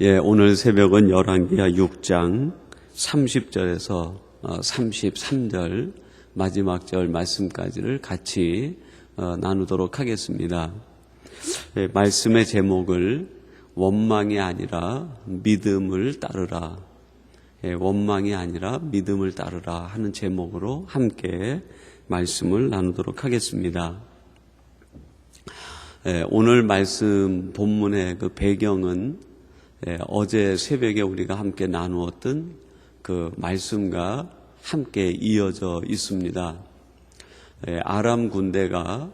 오늘 새벽은 열왕기하 6장 30절에서 33절 마지막 절 말씀까지를 같이 나누도록 하겠습니다. 말씀의 제목을 원망이 아니라 믿음을 따르라, 원망이 아니라 믿음을 따르라 하는 제목으로 함께 말씀을 나누도록 하겠습니다. 오늘 말씀 본문의 그 배경은 어제 새벽에 우리가 함께 나누었던 그 말씀과 함께 이어져 있습니다. 아람 군대가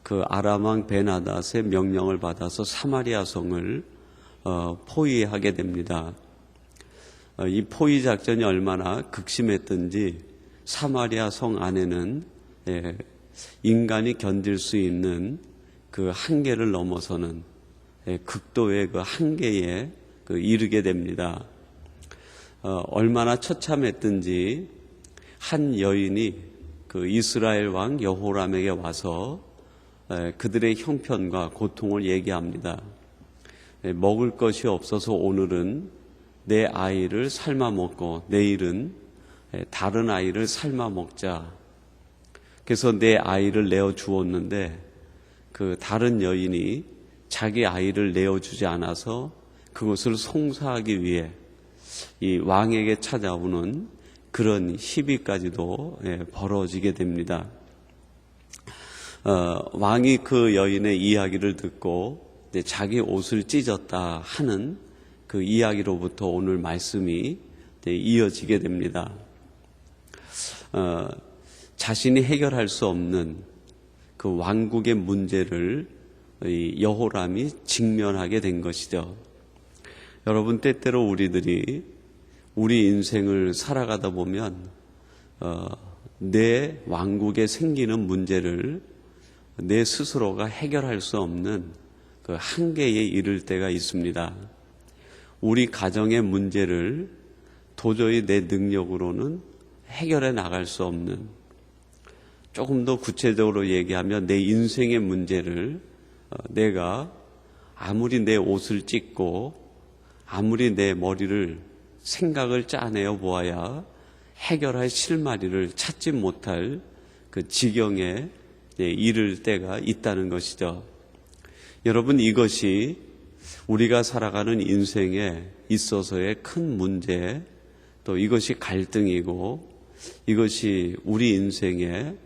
그 아람 왕 베나닷의 명령을 받아서 사마리아 성을 포위하게 됩니다. 이 포위 작전이 얼마나 극심했던지 사마리아 성 안에는 인간이 견딜 수 있는 그 한계를 넘어서는 극도의 그 한계에 이르게 됩니다. 얼마나 처참했든지 한 여인이 그 이스라엘 왕 여호람에게 와서 그들의 형편과 고통을 얘기합니다. 먹을 것이 없어서 오늘은 내 아이를 삶아 먹고 내일은 다른 아이를 삶아 먹자. 그래서 내 아이를 내어 주었는데 그 다른 여인이 자기 아이를 내어주지 않아서 그것을 송사하기 위해 이 왕에게 찾아오는 그런 시비까지도 벌어지게 됩니다. 왕이 그 여인의 이야기를 듣고 자기 옷을 찢었다 하는 그 이야기로부터 오늘 말씀이 이어지게 됩니다. 자신이 해결할 수 없는 그 왕국의 문제를 여호람이 직면하게 된 것이죠. 여러분, 때때로 우리들이 우리 인생을 살아가다 보면 내 왕국에 생기는 문제를 내 스스로가 해결할 수 없는 그 한계에 이를 때가 있습니다. 우리 가정의 문제를 도저히 내 능력으로는 해결해 나갈 수 없는, 조금 더 구체적으로 얘기하면 내 인생의 문제를 내가 아무리 내 옷을 찢고 아무리 내 머리를 생각을 짜내어 보아야 해결할 실마리를 찾지 못할 그 지경에 이를 때가 있다는 것이죠. 여러분, 이것이 우리가 살아가는 인생에 있어서의 큰 문제, 또 이것이 갈등이고 이것이 우리 인생의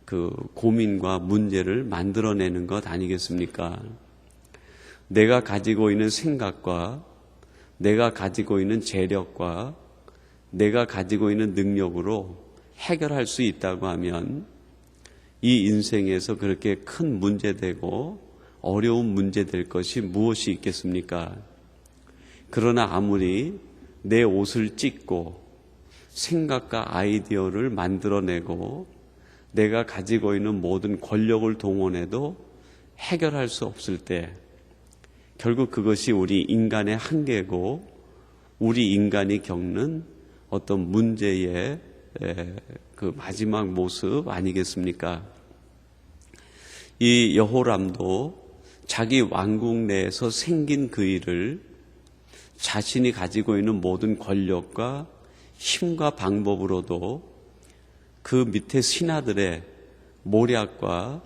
그 고민과 문제를 만들어내는 것 아니겠습니까? 내가 가지고 있는 생각과 내가 가지고 있는 재력과 내가 가지고 있는 능력으로 해결할 수 있다고 하면 이 인생에서 그렇게 큰 문제되고 어려운 문제될 것이 무엇이 있겠습니까? 그러나 아무리 내 옷을 찢고 생각과 아이디어를 만들어내고 내가 가지고 있는 모든 권력을 동원해도 해결할 수 없을 때 결국 그것이 우리 인간의 한계고 우리 인간이 겪는 어떤 문제의 그 마지막 모습 아니겠습니까? 이 여호람도 자기 왕국 내에서 생긴 그 일을 자신이 가지고 있는 모든 권력과 힘과 방법으로도 그 밑에 신하들의 모략과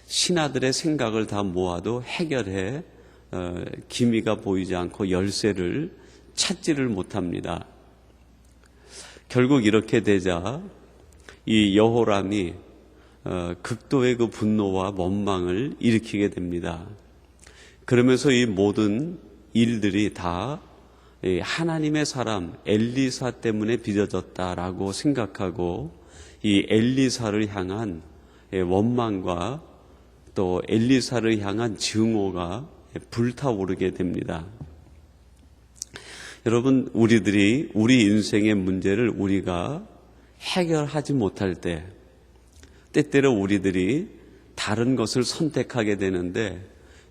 신하들의 생각을 다 모아도 해결해 기미가 보이지 않고 열쇠를 찾지를 못합니다. 결국 이렇게 되자 이 여호람이 극도의 그 분노와 원망을 일으키게 됩니다. 그러면서 이 모든 일들이 다 하나님의 사람 엘리사 때문에 빚어졌다라고 생각하고 이 엘리사를 향한 원망과 또 엘리사를 향한 증오가 불타오르게 됩니다. 여러분, 우리들이 우리 인생의 문제를 우리가 해결하지 못할 때 때때로 우리들이 다른 것을 선택하게 되는데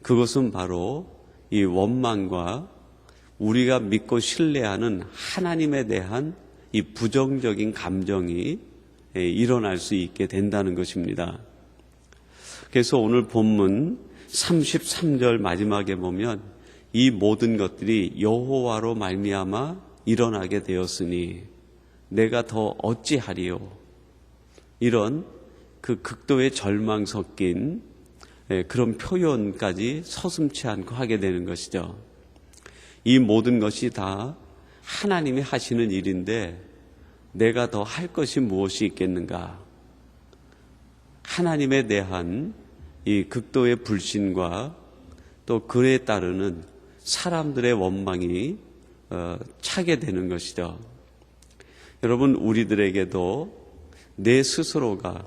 그것은 바로 이 원망과 우리가 믿고 신뢰하는 하나님에 대한 이 부정적인 감정이 일어날 수 있게 된다는 것입니다. 그래서 오늘 본문 33절 마지막에 보면 이 모든 것들이 여호와로 말미암아 일어나게 되었으니 내가 더 어찌하리요. 이런 그 극도의 절망 섞인 그런 표현까지 서슴지 않고 하게 되는 것이죠. 이 모든 것이 다 하나님이 하시는 일인데 내가 더 할 것이 무엇이 있겠는가. 하나님에 대한 이 극도의 불신과 또 그에 따르는 사람들의 원망이 차게 되는 것이죠. 여러분, 우리들에게도 내 스스로가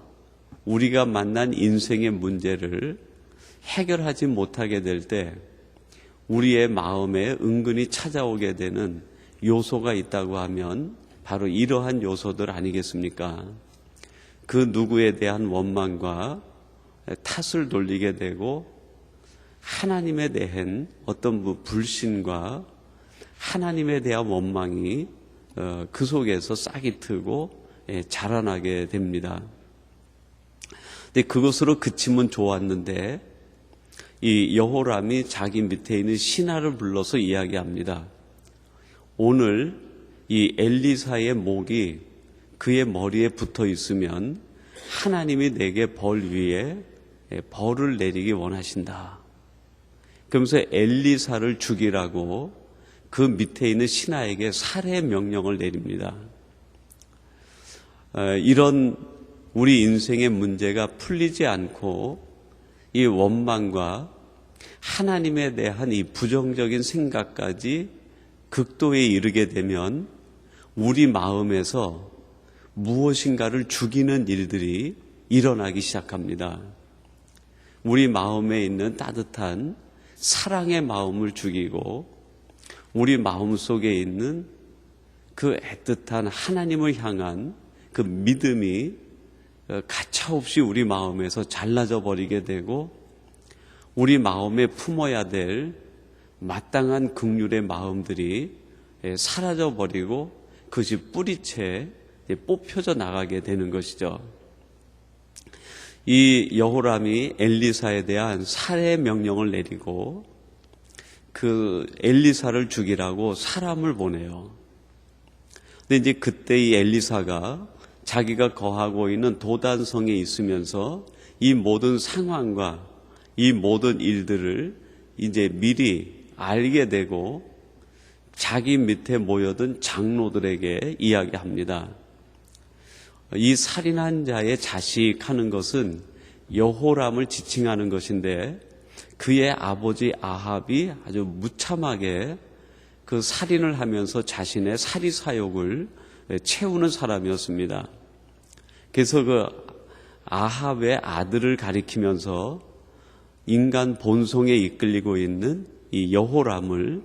우리가 만난 인생의 문제를 해결하지 못하게 될 때 우리의 마음에 은근히 찾아오게 되는 요소가 있다고 하면 바로 이러한 요소들 아니겠습니까? 그 누구에 대한 원망과 탓을 돌리게 되고 하나님에 대한 어떤 불신과 하나님에 대한 원망이 그 속에서 싹이 트고 자라나게 됩니다. 근데 그것으로 그치면 좋았는데 이 여호람이 자기 밑에 있는 신하를 불러서 이야기합니다. 오늘 이 엘리사의 목이 그의 머리에 붙어 있으면 하나님이 내게 벌 위에 벌을 내리기 원하신다. 그러면서 엘리사를 죽이라고 그 밑에 있는 신하에게 살해 명령을 내립니다. 이런 우리 인생의 문제가 풀리지 않고 이 원망과 하나님에 대한 이 부정적인 생각까지 극도에 이르게 되면 우리 마음에서 무엇인가를 죽이는 일들이 일어나기 시작합니다. 우리 마음에 있는 따뜻한 사랑의 마음을 죽이고 우리 마음 속에 있는 그 애틋한 하나님을 향한 그 믿음이 가차없이 우리 마음에서 잘라져 버리게 되고 우리 마음에 품어야 될 마땅한 긍휼의 마음들이 사라져 버리고 그것이 뿌리채 뽑혀져 나가게 되는 것이죠. 이 여호람이 엘리사에 대한 살해 명령을 내리고 그 엘리사를 죽이라고 사람을 보내요. 근데 이제 그때 이 엘리사가 자기가 거하고 있는 도단성에 있으면서 이 모든 상황과 이 모든 일들을 이제 미리 알게 되고 자기 밑에 모여든 장로들에게 이야기합니다. 이 살인한 자의 자식하는 것은 여호람을 지칭하는 것인데 그의 아버지 아합이 아주 무참하게 그 살인을 하면서 자신의 사리사욕을 채우는 사람이었습니다. 그래서 그 아합의 아들을 가리키면서 인간 본성에 이끌리고 있는 이 여호람을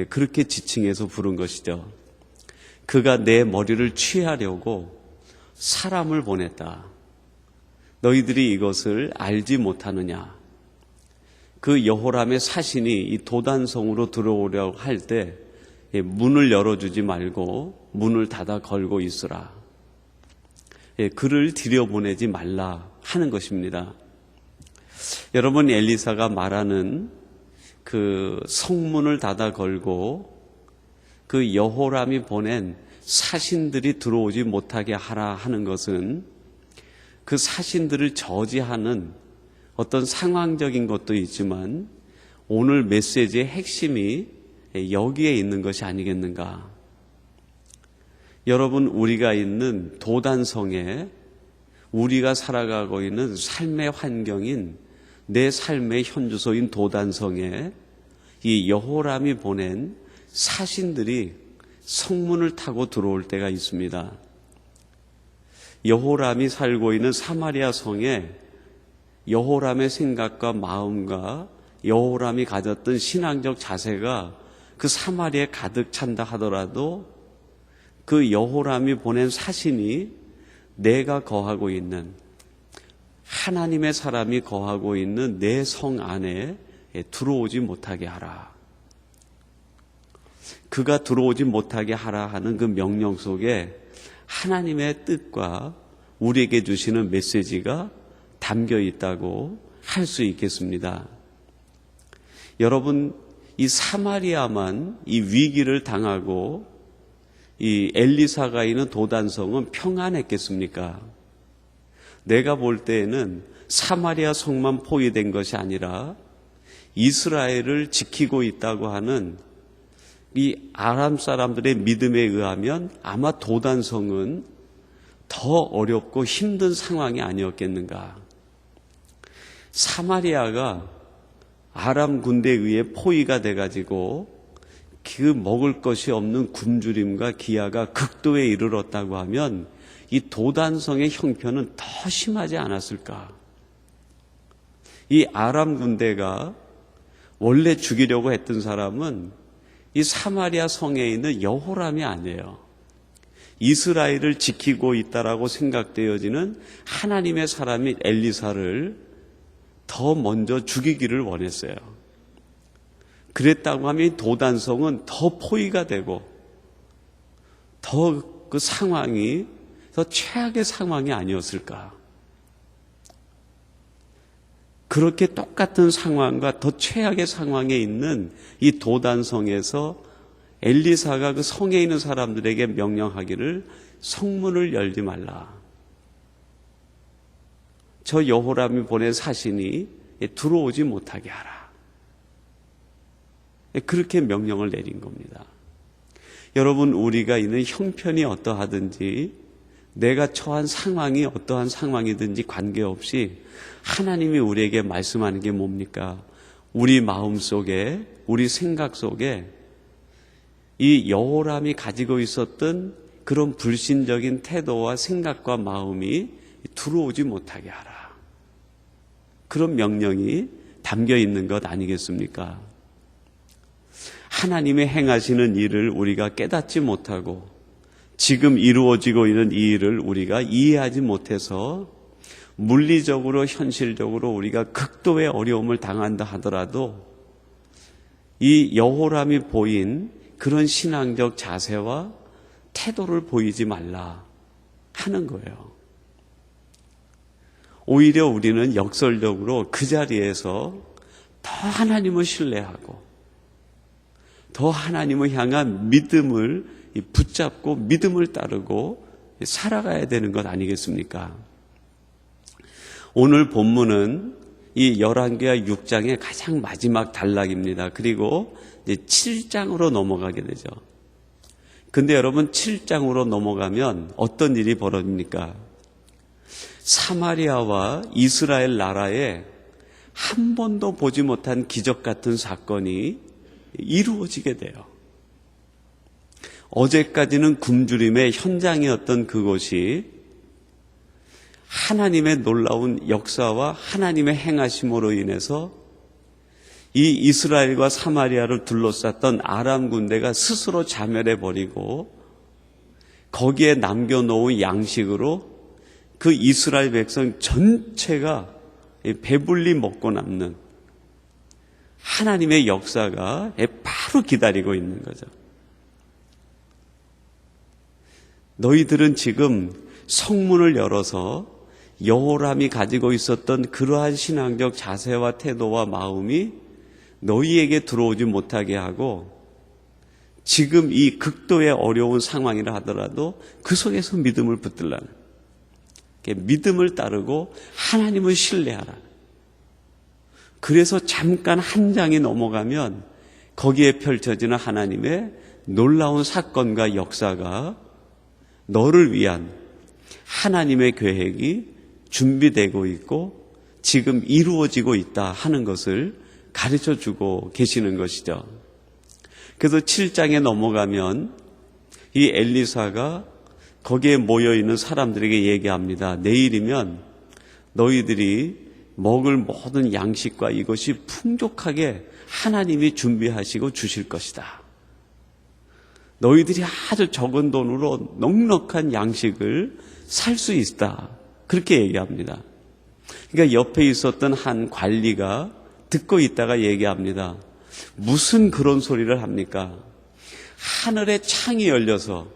그렇게 지칭해서 부른 것이죠. 그가 내 머리를 취하려고 사람을 보냈다. 너희들이 이것을 알지 못하느냐. 그 여호람의 사신이 이 도단성으로 들어오려고 할 때 문을 열어주지 말고 문을 닫아 걸고 있으라. 그를 들여보내지 말라 하는 것입니다. 여러분, 엘리사가 말하는 그 성문을 닫아 걸고 그 여호람이 보낸 사신들이 들어오지 못하게 하라 하는 것은 그 사신들을 저지하는 어떤 상황적인 것도 있지만 오늘 메시지의 핵심이 여기에 있는 것이 아니겠는가. 여러분, 우리가 있는 도단성에 우리가 살아가고 있는 삶의 환경인 내 삶의 현주소인 도단성에 이 여호람이 보낸 사신들이 성문을 타고 들어올 때가 있습니다. 여호람이 살고 있는 사마리아 성에 여호람의 생각과 마음과 여호람이 가졌던 신앙적 자세가 그 사마리아에 가득 찬다 하더라도 그 여호람이 보낸 사신이 내가 거하고 있는 하나님의 사람이 거하고 있는 내 성 안에 들어오지 못하게 하라. 그가 들어오지 못하게 하라 하는 그 명령 속에 하나님의 뜻과 우리에게 주시는 메시지가 담겨 있다고 할 수 있겠습니다. 여러분, 이 사마리아만 이 위기를 당하고 이 엘리사가 있는 도단성은 평안했겠습니까? 내가 볼 때에는 사마리아 성만 포위된 것이 아니라 이스라엘을 지키고 있다고 하는 이 아람 사람들의 믿음에 의하면 아마 도단성은 더 어렵고 힘든 상황이 아니었겠는가. 사마리아가 아람 군대에 의해 포위가 돼가지고 그 먹을 것이 없는 굶주림과 기아가 극도에 이르렀다고 하면 이 도단성의 형편은 더 심하지 않았을까. 이 아람 군대가 원래 죽이려고 했던 사람은 이 사마리아 성에 있는 여호람이 아니에요. 이스라엘을 지키고 있다라고 생각되어지는 하나님의 사람인 엘리사를 더 먼저 죽이기를 원했어요. 그랬다고 하면 도단성은 더 포위가 되고 더 그 상황이 더 최악의 상황이 아니었을까. 그렇게 똑같은 상황과 더 최악의 상황에 있는 이 도단성에서 엘리사가 그 성에 있는 사람들에게 명령하기를 성문을 열지 말라. 저 여호람이 보낸 사신이 들어오지 못하게 하라. 그렇게 명령을 내린 겁니다. 여러분, 우리가 있는 형편이 어떠하든지 내가 처한 상황이 어떠한 상황이든지 관계없이 하나님이 우리에게 말씀하는 게 뭡니까? 우리 마음 속에, 우리 생각 속에 이 여호람이 가지고 있었던 그런 불신적인 태도와 생각과 마음이 들어오지 못하게 하라. 그런 명령이 담겨 있는 것 아니겠습니까? 하나님의 행하시는 일을 우리가 깨닫지 못하고 지금 이루어지고 있는 이 일을 우리가 이해하지 못해서 물리적으로 현실적으로 우리가 극도의 어려움을 당한다 하더라도 이 여호람이 보인 그런 신앙적 자세와 태도를 보이지 말라 하는 거예요. 오히려 우리는 역설적으로 그 자리에서 더 하나님을 신뢰하고 더 하나님을 향한 믿음을 붙잡고 믿음을 따르고 살아가야 되는 것 아니겠습니까? 오늘 본문은 이 열왕기하 6장의 가장 마지막 단락입니다. 그리고 이제 7장으로 넘어가게 되죠. 근데 여러분 7장으로 넘어가면 어떤 일이 벌어집니까? 사마리아와 이스라엘 나라에 한 번도 보지 못한 기적 같은 사건이 이루어지게 돼요. 어제까지는 굶주림의 현장이었던 그곳이 하나님의 놀라운 역사와 하나님의 행하심으로 인해서 이 이스라엘과 사마리아를 둘러쌌던 아람 군대가 스스로 자멸해버리고 거기에 남겨놓은 양식으로 그 이스라엘 백성 전체가 배불리 먹고 남는 하나님의 역사가 바로 기다리고 있는 거죠. 너희들은 지금 성문을 열어서 여호람이 가지고 있었던 그러한 신앙적 자세와 태도와 마음이 너희에게 들어오지 못하게 하고 지금 이 극도의 어려운 상황이라 하더라도 그 속에서 믿음을 붙들라는, 믿음을 따르고 하나님을 신뢰하라. 그래서 잠깐 한 장이 넘어가면 거기에 펼쳐지는 하나님의 놀라운 사건과 역사가 너를 위한 하나님의 계획이 준비되고 있고 지금 이루어지고 있다 하는 것을 가르쳐주고 계시는 것이죠. 그래서 7장에 넘어가면 이 엘리사가 거기에 모여있는 사람들에게 얘기합니다. 내일이면 너희들이 먹을 모든 양식과 이것이 풍족하게 하나님이 준비하시고 주실 것이다. 너희들이 아주 적은 돈으로 넉넉한 양식을 살 수 있다. 그렇게 얘기합니다. 그러니까 옆에 있었던 한 관리가 듣고 있다가 얘기합니다. 무슨 그런 소리를 합니까? 하늘의 창이 열려서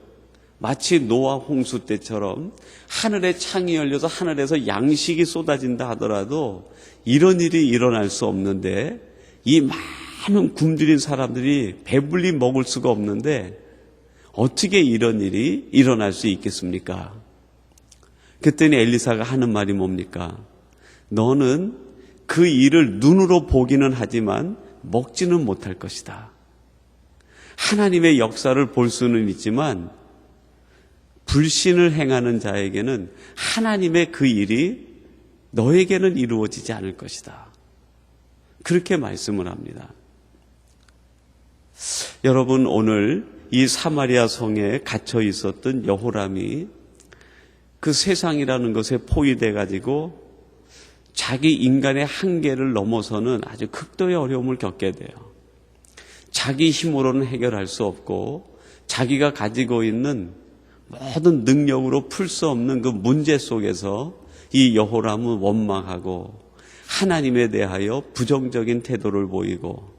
마치 노아 홍수 때처럼 하늘의 창이 열려서 하늘에서 양식이 쏟아진다 하더라도 이런 일이 일어날 수 없는데 이 많은 굶주린 사람들이 배불리 먹을 수가 없는데 어떻게 이런 일이 일어날 수 있겠습니까? 그랬더니 엘리사가 하는 말이 뭡니까? 너는 그 일을 눈으로 보기는 하지만 먹지는 못할 것이다. 하나님의 역사를 볼 수는 있지만 불신을 행하는 자에게는 하나님의 그 일이 너에게는 이루어지지 않을 것이다. 그렇게 말씀을 합니다. 여러분, 오늘 이 사마리아 성에 갇혀 있었던 여호람이 그 세상이라는 것에 포위돼 가지고 자기 인간의 한계를 넘어서는 아주 극도의 어려움을 겪게 돼요. 자기 힘으로는 해결할 수 없고 자기가 가지고 있는 모든 능력으로 풀 수 없는 그 문제 속에서 이 여호람은 원망하고 하나님에 대하여 부정적인 태도를 보이고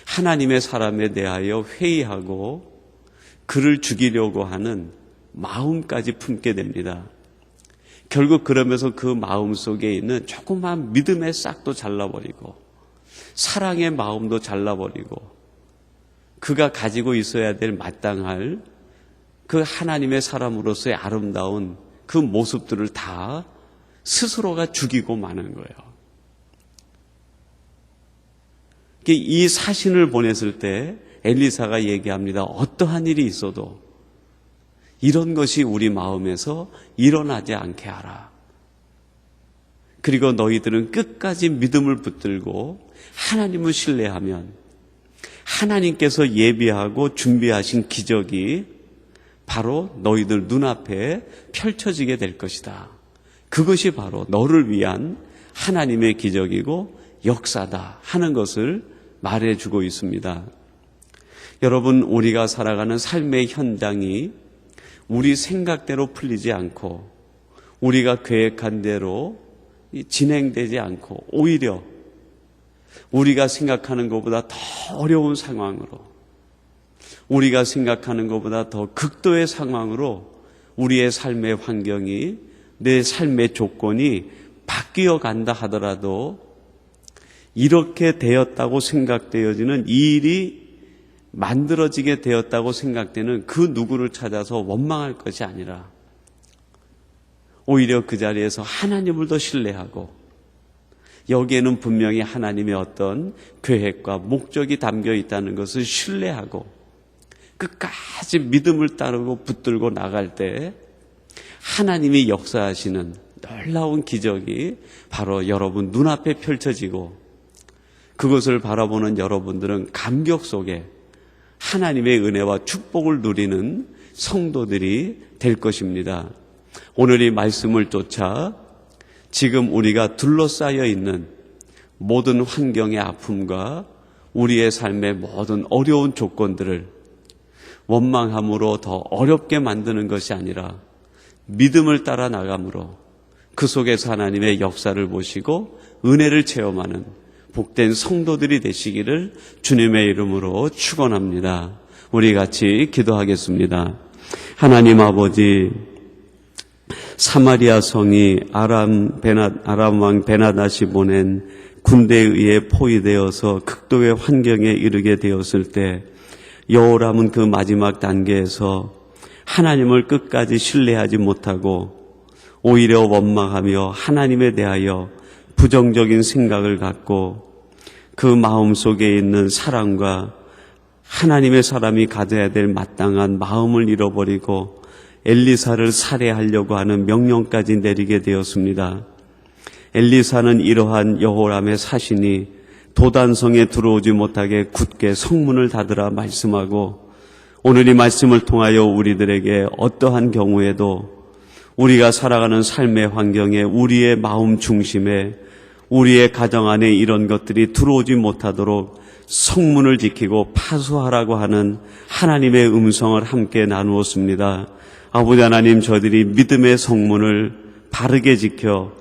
하나님의 사람에 대하여 회의하고 그를 죽이려고 하는 마음까지 품게 됩니다. 결국 그러면서 그 마음 속에 있는 조그만 믿음의 싹도 잘라버리고 사랑의 마음도 잘라버리고 그가 가지고 있어야 될 마땅할 그 하나님의 사람으로서의 아름다운 그 모습들을 다 스스로가 죽이고 마는 거예요. 이 사신을 보냈을 때 엘리사가 얘기합니다. 어떠한 일이 있어도 이런 것이 우리 마음에서 일어나지 않게 하라. 그리고 너희들은 끝까지 믿음을 붙들고 하나님을 신뢰하면 하나님께서 예비하고 준비하신 기적이 바로 너희들 눈앞에 펼쳐지게 될 것이다. 그것이 바로 너를 위한 하나님의 기적이고 역사다 하는 것을 말해주고 있습니다. 여러분, 우리가 살아가는 삶의 현장이 우리 생각대로 풀리지 않고 우리가 계획한 대로 진행되지 않고 오히려 우리가 생각하는 것보다 더 어려운 상황으로 우리가 생각하는 것보다 더 극도의 상황으로 우리의 삶의 환경이 내 삶의 조건이 바뀌어 간다 하더라도 이렇게 되었다고 생각되어지는 이 일이 만들어지게 되었다고 생각되는 그 누구를 찾아서 원망할 것이 아니라 오히려 그 자리에서 하나님을 더 신뢰하고 여기에는 분명히 하나님의 어떤 계획과 목적이 담겨 있다는 것을 신뢰하고 끝까지 믿음을 따르고 붙들고 나갈 때 하나님이 역사하시는 놀라운 기적이 바로 여러분 눈앞에 펼쳐지고 그것을 바라보는 여러분들은 감격 속에 하나님의 은혜와 축복을 누리는 성도들이 될 것입니다. 오늘 이 말씀을 쫓아 지금 우리가 둘러싸여 있는 모든 환경의 아픔과 우리의 삶의 모든 어려운 조건들을 원망함으로 더 어렵게 만드는 것이 아니라 믿음을 따라 나감으로 그 속에서 하나님의 역사를 보시고 은혜를 체험하는 복된 성도들이 되시기를 주님의 이름으로 축원합니다. 우리 같이 기도하겠습니다. 하나님 아버지, 사마리아 성이 아람 왕 베나닷이 보낸 군대에 의해 포위되어서 극도의 환경에 이르게 되었을 때 여호람은 그 마지막 단계에서 하나님을 끝까지 신뢰하지 못하고 오히려 원망하며 하나님에 대하여 부정적인 생각을 갖고 그 마음속에 있는 사랑과 하나님의 사람이 가져야 될 마땅한 마음을 잃어버리고 엘리사를 살해하려고 하는 명령까지 내리게 되었습니다. 엘리사는 이러한 여호람의 사신이 도단성에 들어오지 못하게 굳게 성문을 닫으라 말씀하고 오늘 이 말씀을 통하여 우리들에게 어떠한 경우에도 우리가 살아가는 삶의 환경에 우리의 마음 중심에 우리의 가정 안에 이런 것들이 들어오지 못하도록 성문을 지키고 파수하라고 하는 하나님의 음성을 함께 나누었습니다. 아버지 하나님, 저들이 믿음의 성문을 바르게 지켜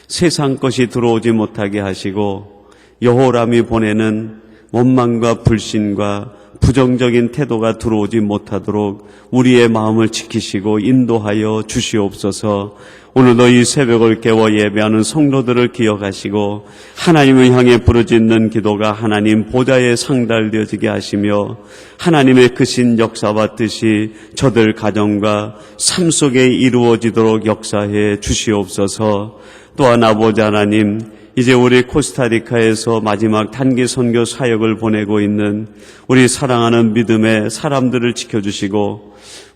세상 것이 들어오지 못하게 하시고 여호람이 보내는 원망과 불신과 부정적인 태도가 들어오지 못하도록 우리의 마음을 지키시고 인도하여 주시옵소서. 오늘도 이 새벽을 깨워 예배하는 성도들을 기억하시고 하나님을 향해 부르짖는 기도가 하나님 보좌에 상달되어지게 하시며 하나님의 크신 역사와 뜻이 저들 가정과 삶 속에 이루어지도록 역사해 주시옵소서. 또한 아버지 하나님, 이제 우리 코스타리카에서 마지막 단기 선교 사역을 보내고 있는 우리 사랑하는 믿음의 사람들을 지켜주시고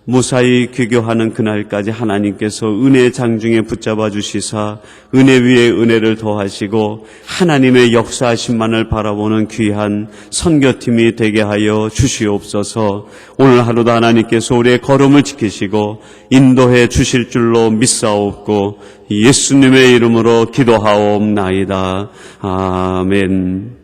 무사히 귀교하는 그날까지 하나님께서 은혜 장중에 붙잡아 주시사 은혜 위에 은혜를 더하시고 하나님의 역사하심만을 바라보는 귀한 선교팀이 되게 하여 주시옵소서. 오늘 하루도 하나님께서 우리의 걸음을 지키시고 인도해 주실 줄로 믿사옵고 예수님의 이름으로 기도하옵나이다. 아멘.